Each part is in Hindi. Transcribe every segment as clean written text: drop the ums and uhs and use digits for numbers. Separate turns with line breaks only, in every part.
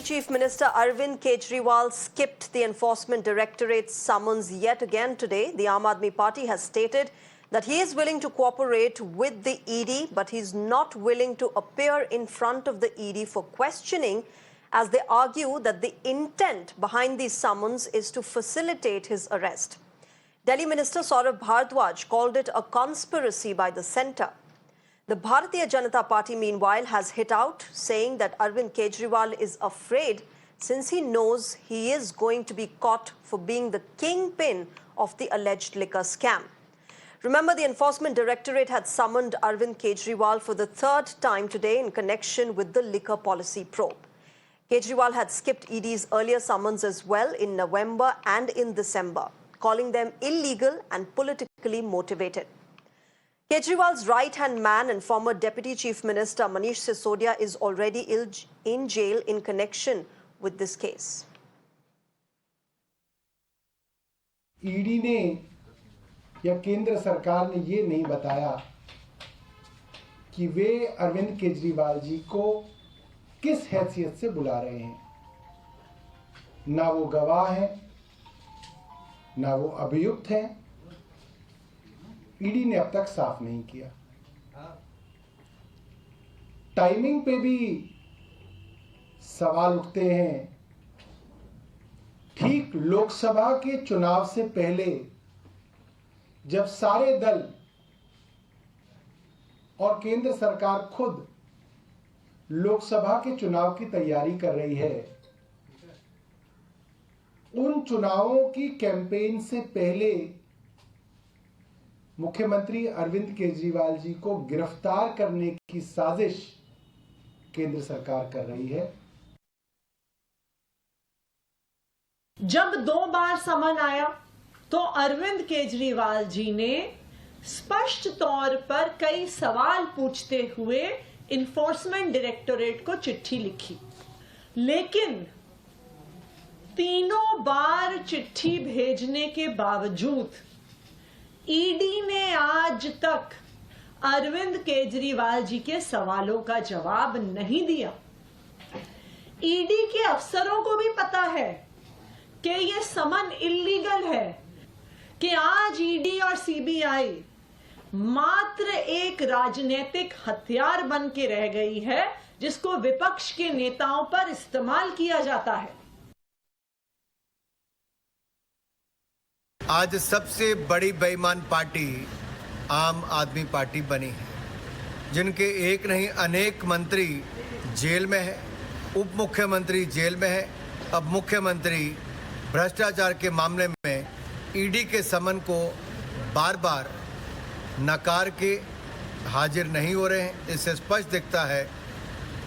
Delhi Chief Minister Arvind Kejriwal skipped the Enforcement Directorate's summons yet again today. The Aam Aadmi Party has stated that he is willing to cooperate with the ED, but he's not willing to appear in front of the ED for questioning, as they argue that the intent behind these summons is to facilitate his arrest. Delhi Minister Saurabh Bhardwaj called it a conspiracy by the centre. The Bharatiya Janata Party, meanwhile, has hit out, saying that Arvind Kejriwal is afraid since he knows he is going to be caught for being the kingpin of the alleged liquor scam. Remember, the Enforcement Directorate had summoned Arvind Kejriwal for the third time today in connection with the liquor policy probe. Kejriwal had skipped ED's earlier summons as well in November and in December, calling them illegal and politically motivated. Kejriwal's right-hand man and former Deputy Chief Minister Manish Sisodia is already in jail in connection with this case.
ED ने या केंद्र सरकार ने ये नहीं बताया कि वे अरविंद केजरीवाल जी को किस हैसियत से बुला रहे हैं। ना वो गवाह हैं, ना वो अभियुक्त हैं। ईडी ने अब तक साफ नहीं किया। टाइमिंग पे भी सवाल उठते हैं। ठीक लोकसभा के चुनाव से पहले जब सारे दल और केंद्र सरकार खुद लोकसभा के चुनाव की तैयारी कर रही है, उन चुनावों की कैंपेन से पहले मुख्यमंत्री अरविंद केजरीवाल जी को गिरफ्तार करने की साजिश केंद्र सरकार कर रही है।
जब 2 बार समन आया तो अरविंद केजरीवाल जी ने स्पष्ट तौर पर कई सवाल पूछते हुए इन्फोर्समेंट डायरेक्टोरेट को चिट्ठी लिखी, लेकिन तीनों बार चिट्ठी भेजने के बावजूद ईडी ने आज तक अरविंद केजरीवाल जी के सवालों का जवाब नहीं दिया। ईडी के अफसरों को भी पता है कि यह समन इल्लीगल है, कि आज ईडी और सीबीआई मात्र एक राजनीतिक हथियार बन के रह गई है, जिसको विपक्ष के नेताओं पर इस्तेमाल किया जाता है।
आज सबसे बड़ी बेईमान पार्टी आम आदमी पार्टी बनी है, जिनके एक नहीं अनेक मंत्री जेल में है, उप मुख्यमंत्री जेल में है। अब मुख्यमंत्री भ्रष्टाचार के मामले में ईडी के समन को बार बार नकार के हाजिर नहीं हो रहे हैं। इससे स्पष्ट दिखता है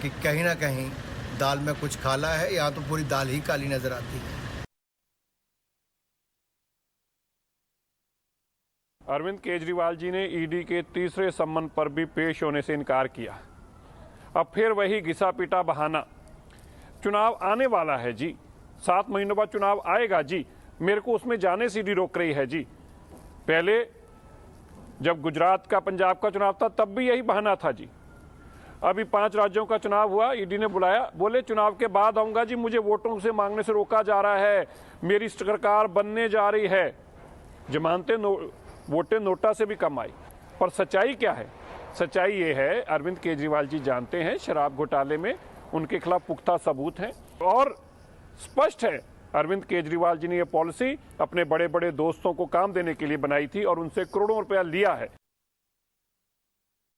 कि कहीं ना कहीं दाल में कुछ काला है, या तो पूरी दाल ही काली नजर आती है।
अरविंद केजरीवाल जी ने ईडी के तीसरे सम्मन पर भी पेश होने से इनकार किया। अब फिर वही घिसा पीटा बहाना। चुनाव आने वाला है जी, 7 महीनों बाद चुनाव आएगा जी, मेरे को उसमें जाने से ईडी रोक रही है जी। पहले जब गुजरात का, पंजाब का चुनाव था तब भी यही बहाना था जी। अभी 5 राज्यों का चुनाव हुआ, ईडी ने बुलाया, बोले चुनाव के बाद आऊंगा जी, मुझे वोटों से मांगने से रोका जा रहा है, मेरी सरकार बनने जा रही है। जमानतें वोटें नोटा से भी कम आई। पर सच्चाई क्या है? सच्चाई ये है, अरविंद केजरीवाल जी जानते हैं शराब घोटाले में उनके खिलाफ पुख्ता सबूत हैं, और स्पष्ट है अरविंद केजरीवाल जी ने यह पॉलिसी अपने बड़े बड़े दोस्तों को काम देने के लिए बनाई थी और उनसे करोड़ों रुपया लिया है।